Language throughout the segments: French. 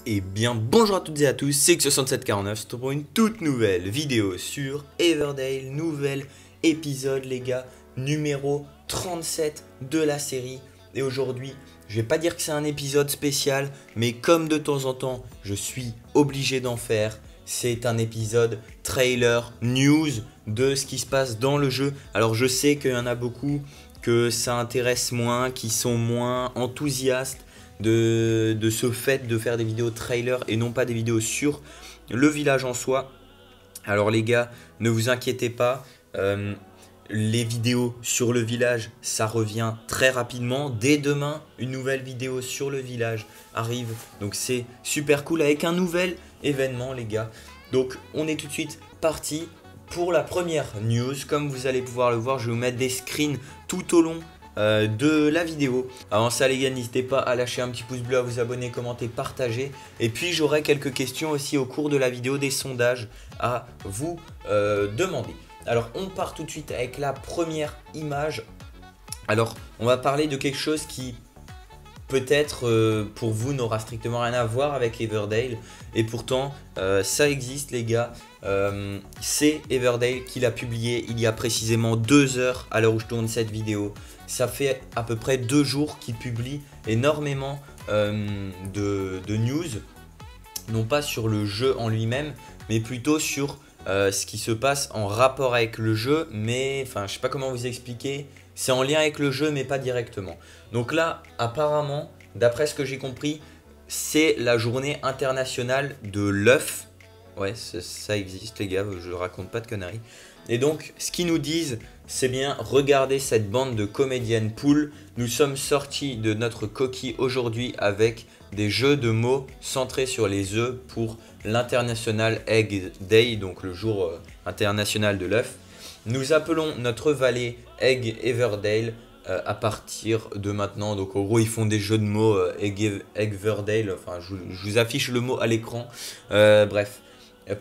Et bien bonjour à toutes et à tous, c'est X6749, c'est pour une toute nouvelle vidéo sur Everdale, nouvel épisode les gars, numéro 37 de la série. Et aujourd'hui, je vais pas dire que c'est un épisode spécial, mais comme de temps en temps, je suis obligé d'en faire. C'est un épisode trailer, news de ce qui se passe dans le jeu. Alors je sais qu'il y en a beaucoup que ça intéresse moins, qui sont moins enthousiastes de ce fait de faire des vidéos trailer et non pas des vidéos sur le village en soi. Alors les gars, ne vous inquiétez pas, les vidéos sur le village, ça revient très rapidement. Dès demain, une nouvelle vidéo sur le village arrive. Donc c'est super cool avec un nouvel événement les gars. Donc on est tout de suite parti pour la première news. Comme vous allez pouvoir le voir, je vais vous mettre des screens tout au long de la vidéo. Avant ça les gars, n'hésitez pas à lâcher un petit pouce bleu, à vous abonner, commenter, partager. Et puis j'aurai quelques questions aussi au cours de la vidéo, des sondages à vous demander. Alors on part tout de suite avec la première image. Alors on va parler de quelque chose qui peut-être pour vous n'aura strictement rien à voir avec Everdale. Et pourtant ça existe les gars. C'est Everdale qui l'a publié il y a précisément 2 heures à l'heure où je tourne cette vidéo. Ça fait à peu près 2 jours qu'il publie énormément de news. Non pas sur le jeu en lui-même, mais plutôt sur ce qui se passe en rapport avec le jeu. Mais enfin, je sais pas comment vous expliquer. C'est en lien avec le jeu, mais pas directement. Donc là, apparemment, d'après ce que j'ai compris, c'est la journée internationale de l'œuf. Ouais, ça existe les gars, je raconte pas de conneries. Et donc, ce qu'ils nous disent, c'est bien, regardez cette bande de comédiennes poules. Nous sommes sortis de notre coquille aujourd'hui avec des jeux de mots centrés sur les œufs pour l'International Egg Day, donc le jour international de l'œuf. Nous appelons notre vallée Egg Everdale à partir de maintenant. Donc en gros, ils font des jeux de mots Everdale. Enfin, je vous affiche le mot à l'écran. Bref,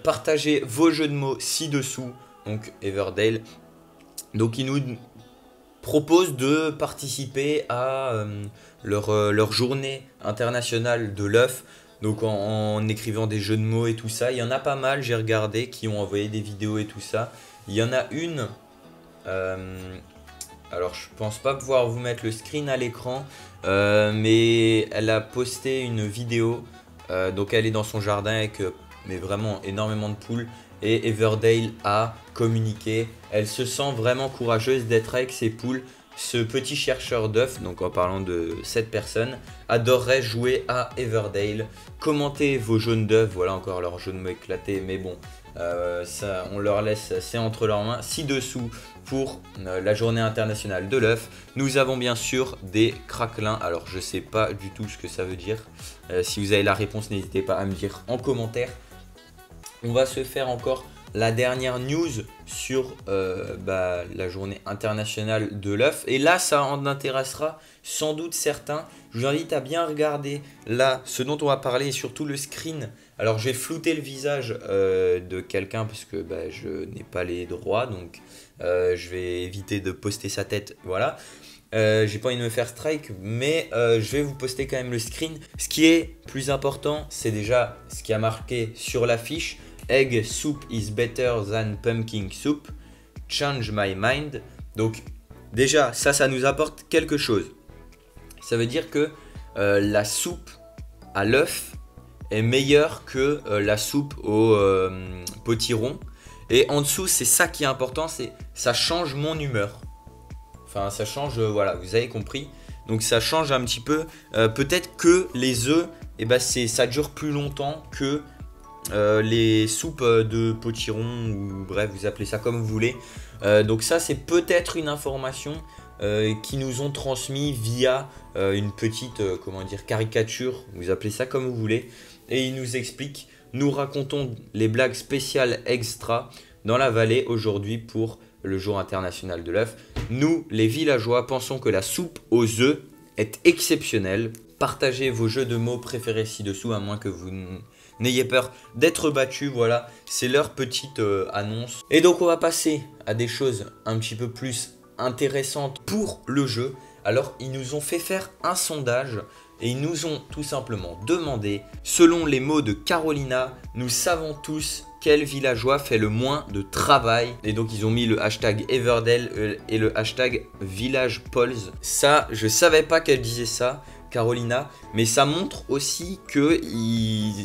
partagez vos jeux de mots ci-dessous. Donc Everdale. Donc ils nous proposent de participer à leur journée internationale de l'œuf. Donc en écrivant des jeux de mots et tout ça. Il y en a pas mal, j'ai regardé, qui ont envoyé des vidéos et tout ça. Il y en a une, alors je pense pas pouvoir vous mettre le screen à l'écran, mais elle a posté une vidéo, donc elle est dans son jardin avec mais vraiment énormément de poules. Et Everdale a communiqué, elle se sent vraiment courageuse d'être avec ses poules. Ce petit chercheur d'œufs, donc en parlant de cette personne, adorerait jouer à Everdale. Commentez vos jaunes d'œufs, voilà encore leur jeu de mots éclaté, mais bon, ça, on leur laisse, c'est entre leurs mains. Ci-dessous, pour la journée internationale de l'œuf, nous avons bien sûr des craquelins. Alors je sais pas du tout ce que ça veut dire. Si vous avez la réponse, n'hésitez pas à me dire en commentaire. On va se faire encore la dernière news sur la journée internationale de l'œuf. Et là, ça en intéressera sans doute certains. Je vous invite à bien regarder là ce dont on va parler et surtout le screen. Alors, j'ai flouté le visage de quelqu'un parce que je n'ai pas les droits. Donc, je vais éviter de poster sa tête. Voilà. J'ai pas envie de me faire strike, mais je vais vous poster quand même le screen. Ce qui est plus important, c'est déjà ce qui a marqué sur l'affiche. Egg soup is better than pumpkin soup. Change my mind. Donc déjà, ça nous apporte quelque chose. Ça veut dire que la soupe à l'œuf est meilleure que la soupe au potiron. Et en dessous, c'est ça qui est important, c'est ça change mon humeur. Enfin, ça change, voilà, vous avez compris. Donc ça change un petit peu. Peut-être que les œufs, ça dure plus longtemps que les soupes de potiron, ou bref, vous appelez ça comme vous voulez. Donc ça, c'est peut-être une information qui nous ont transmis via une petite caricature, vous appelez ça comme vous voulez. Et ils nous expliquent, nous racontons les blagues spéciales extra dans la vallée aujourd'hui pour le jour international de l'œuf. Nous, les villageois, pensons que la soupe aux œufs est exceptionnelle. Partagez vos jeux de mots préférés ci-dessous, à moins que vous n'ayez peur d'être battu. Voilà, c'est leur petite annonce. Et donc on va passer à des choses un petit peu plus intéressantes pour le jeu. Alors ils nous ont fait faire un sondage et ils nous ont tout simplement demandé, selon les mots de Carolina, nous savons tous quel villageois fait le moins de travail. Et donc ils ont mis le hashtag Everdale et le hashtag VillagePolls. Ça, je savais pas qu'elle disait ça, Carolina, mais ça montre aussi que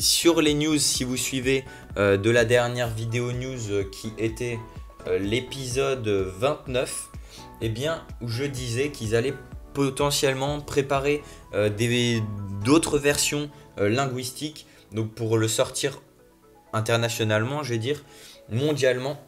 sur les news, si vous suivez de la dernière vidéo news qui était l'épisode 29, eh bien où je disais qu'ils allaient potentiellement préparer d'autres versions linguistiques, donc pour le sortir internationalement, je vais dire, mondialement.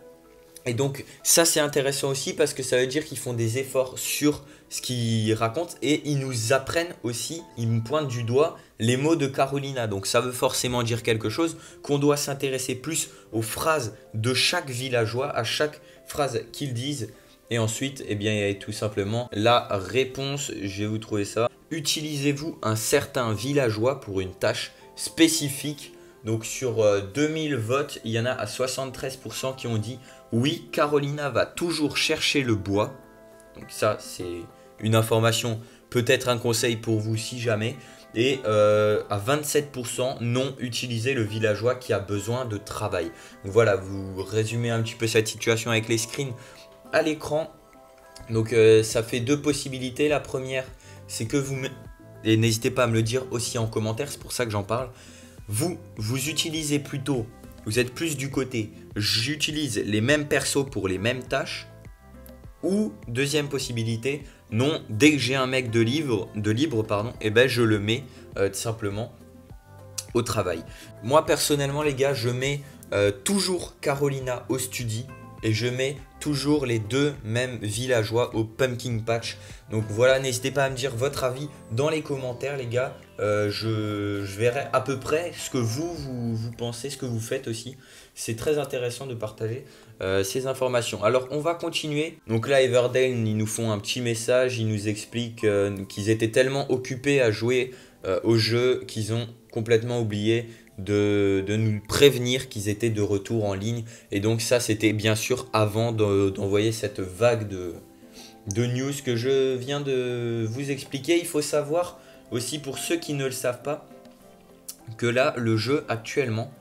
Et donc ça c'est intéressant aussi parce que ça veut dire qu'ils font des efforts sur ce qu'ils racontent et ils nous apprennent aussi, ils me pointent du doigt les mots de Carolina. Donc ça veut forcément dire quelque chose, qu'on doit s'intéresser plus aux phrases de chaque villageois, à chaque phrase qu'ils disent. Et ensuite, eh bien, il y a tout simplement la réponse, je vais vous trouver ça. Utilisez-vous un certain villageois pour une tâche spécifique? Donc sur 2000 votes, il y en a à 73% qui ont dit oui, Carolina va toujours chercher le bois. Donc ça, c'est une information, peut-être un conseil pour vous si jamais. Et à 27%, non, utilisez le villageois qui a besoin de travail. Donc voilà, vous résumez un petit peu cette situation avec les screens à l'écran. Donc ça fait deux possibilités. La première, c'est que vous... Et n'hésitez pas à me le dire aussi en commentaire, c'est pour ça que j'en parle. Vous utilisez plutôt, vous êtes plus du côté, j'utilise les mêmes persos pour les mêmes tâches. Ou deuxième possibilité, non, dès que j'ai un mec de libre, et ben je le mets tout simplement au travail. Moi personnellement les gars, je mets toujours Carolina au study. Et je mets toujours les deux mêmes villageois au pumpkin patch. Donc voilà, n'hésitez pas à me dire votre avis dans les commentaires les gars. Je verrai à peu près ce que vous pensez, ce que vous faites aussi. C'est très intéressant de partager ces informations. Alors on va continuer. Donc là Everdale, ils nous font un petit message. Ils nous expliquent qu'ils étaient tellement occupés à jouer au jeu qu'ils ont complètement oublié de nous prévenir qu'ils étaient de retour en ligne. Et donc ça c'était bien sûr avant d'envoyer cette vague de news que je viens de vous expliquer. Il faut savoir aussi, pour ceux qui ne le savent pas, que là le jeu actuellement,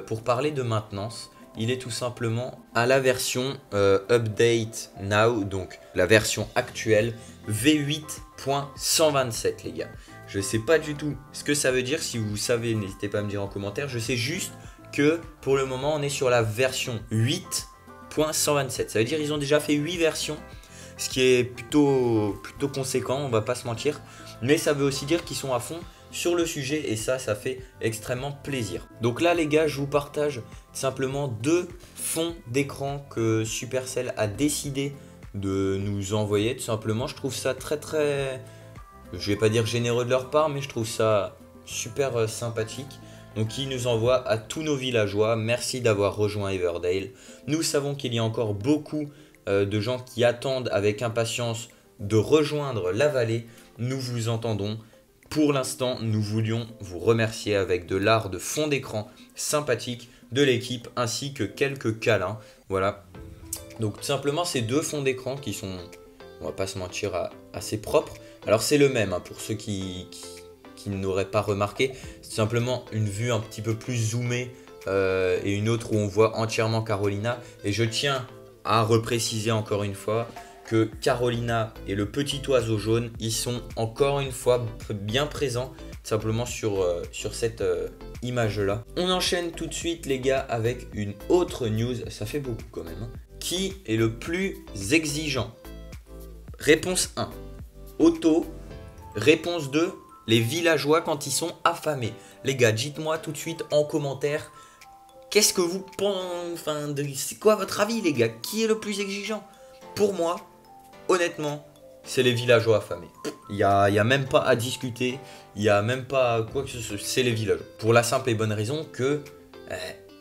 pour parler de maintenance, il est tout simplement à la version Update Now, donc la version actuelle V8.127 les gars. Je ne sais pas du tout ce que ça veut dire. Si vous savez, n'hésitez pas à me dire en commentaire. Je sais juste que pour le moment, on est sur la version 8.127. Ça veut dire qu'ils ont déjà fait 8 versions, ce qui est plutôt conséquent, on va pas se mentir. Mais ça veut aussi dire qu'ils sont à fond sur le sujet et ça fait extrêmement plaisir. Donc là les gars, je vous partage simplement deux fonds d'écran que Supercell a décidé de nous envoyer. Tout simplement, je trouve ça très... Je vais pas dire généreux de leur part, mais je trouve ça super sympathique. Donc ils nous envoient à tous nos villageois. Merci d'avoir rejoint Everdale. Nous savons qu'il y a encore beaucoup de gens qui attendent avec impatience de rejoindre la vallée. Nous vous entendons. Pour l'instant, nous voulions vous remercier avec de l'art de fond d'écran sympathique de l'équipe ainsi que quelques câlins. Voilà. Donc tout simplement, ces deux fonds d'écran qui sont, on va pas se mentir, assez propres. Alors c'est le même, hein, pour ceux qui n'auraient pas remarqué. C'est simplement une vue un petit peu plus zoomée et une autre où on voit entièrement Carolina. Et je tiens à repréciser encore une fois que Carolina et le petit oiseau jaune, ils sont encore une fois bien présents simplement sur cette image-là. On enchaîne tout de suite les gars avec une autre news, ça fait beaucoup quand même. Hein. Qui est le plus exigeant? Réponse 1. Otto. Réponse 2. Les villageois quand ils sont affamés. Les gars, dites-moi tout de suite en commentaire. Qu'est-ce que vous pensez? C'est quoi votre avis les gars? Qui est le plus exigeant? Pour moi, honnêtement, c'est les villageois affamés. Il y a même pas à discuter. Il n'y a même pas quoi que ce soit. C'est les villageois. Pour la simple et bonne raison que...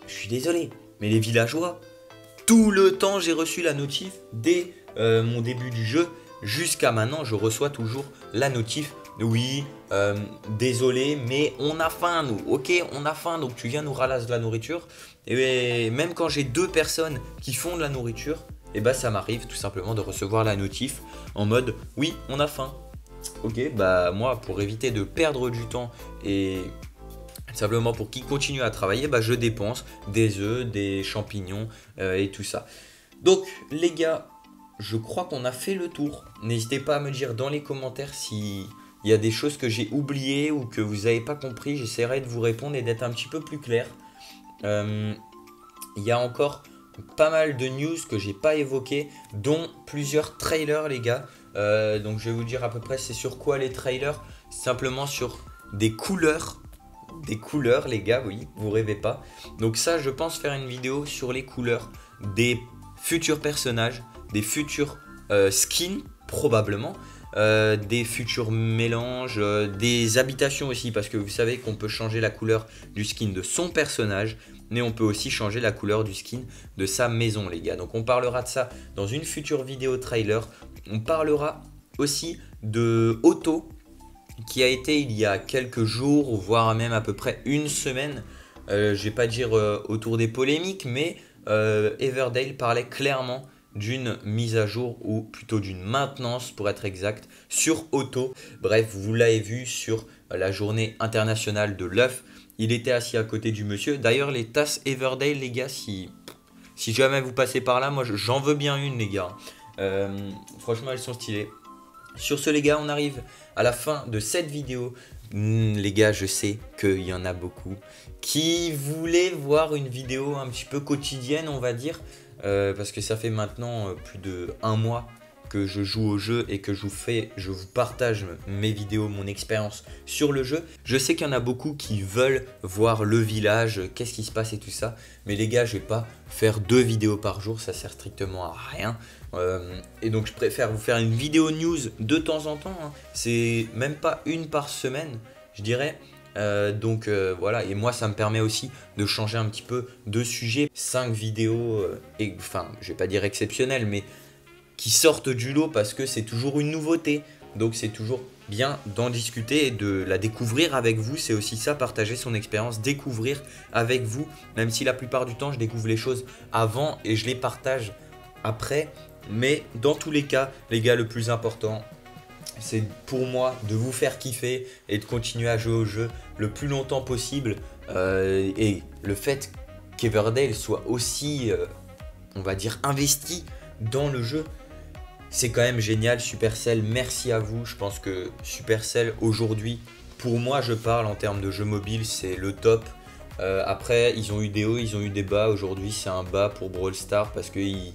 je suis désolé. Mais les villageois, tout le temps j'ai reçu la notif dès mon début du jeu. Jusqu'à maintenant, je reçois toujours la notif. Oui, désolé, mais on a faim nous, ok, on a faim, donc tu viens nous ralasser de la nourriture. Et même quand j'ai deux personnes qui font de la nourriture, et bah ça m'arrive tout simplement de recevoir la notif en mode oui, on a faim. ok, bah moi pour éviter de perdre du temps et simplement pour qu'ils continuent à travailler, bah, je dépense des œufs, des champignons et tout ça. Donc les gars, je crois qu'on a fait le tour. N'hésitez pas à me dire dans les commentaires si il y a des choses que j'ai oubliées ou que vous n'avez pas compris. J'essaierai de vous répondre et d'être un petit peu plus clair. Il y a encore pas mal de news que j'ai pas évoquées, dont plusieurs trailers les gars. Donc je vais vous dire à peu près c'est sur quoi les trailers. Simplement sur des couleurs. Des couleurs les gars, oui, vous rêvez pas. Donc ça je pense faire une vidéo sur les couleurs des futurs personnages, des futurs skins probablement, des futurs mélanges, des habitations aussi, parce que vous savez qu'on peut changer la couleur du skin de son personnage, mais on peut aussi changer la couleur du skin de sa maison les gars. Donc on parlera de ça dans une future vidéo trailer. On parlera aussi de Otto, qui a été il y a quelques jours, voire même à peu près une semaine, je vais pas dire autour des polémiques, mais Everdale parlait clairement d'une mise à jour ou plutôt d'une maintenance pour être exact sur Otto. Bref, vous l'avez vu sur la journée internationale de l'œuf, il était assis à côté du monsieur. D'ailleurs les tasses Everdale les gars, si jamais vous passez par là, moi j'en veux bien une les gars. Franchement elles sont stylées. Sur ce les gars, on arrive à la fin de cette vidéo. Les gars, je sais qu'il y en a beaucoup qui voulaient voir une vidéo un petit peu quotidienne, on va dire. Parce que ça fait maintenant plus de 1 mois que je joue au jeu et que je vous partage mes vidéos, mon expérience sur le jeu. Je sais qu'il y en a beaucoup qui veulent voir le village, qu'est-ce qui se passe et tout ça. Mais les gars, je vais pas faire 2 vidéos par jour, ça sert strictement à rien. Et donc je préfère vous faire une vidéo news de temps en temps, hein. C'est même pas une par semaine, je dirais. Voilà, et moi ça me permet aussi de changer un petit peu de sujet. 5 vidéos, enfin je vais pas dire exceptionnelles, mais qui sortent du lot parce que c'est toujours une nouveauté. Donc c'est toujours bien d'en discuter et de la découvrir avec vous. C'est aussi ça, partager son expérience, découvrir avec vous. Même si la plupart du temps je découvre les choses avant et je les partage après. Mais dans tous les cas, les gars, le plus important, c'est pour moi de vous faire kiffer et de continuer à jouer au jeu le plus longtemps possible. Et le fait qu'Everdale soit aussi, on va dire, investi dans le jeu, c'est quand même génial. Supercell, merci à vous. Je pense que Supercell aujourd'hui, pour moi je parle en termes de jeu mobile, c'est le top. Après, ils ont eu des hauts, ils ont eu des bas. Aujourd'hui, c'est un bas pour Brawl Stars parce qu'il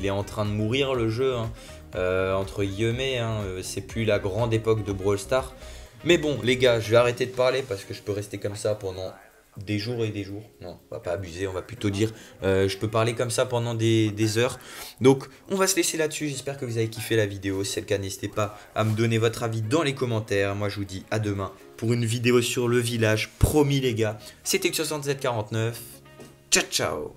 est en train de mourir le jeu, hein. Entre guillemets, hein, c'est plus la grande époque de Brawl Stars. Mais bon les gars, je vais arrêter de parler parce que je peux rester comme ça pendant des jours et des jours. Non, on va pas abuser, on va plutôt dire je peux parler comme ça pendant des heures. Donc on va se laisser là-dessus. J'espère que vous avez kiffé la vidéo. Si c'est le cas, n'hésitez pas à me donner votre avis dans les commentaires. Moi je vous dis à demain pour une vidéo sur le village. Promis les gars, c'était X6749. Ciao ciao.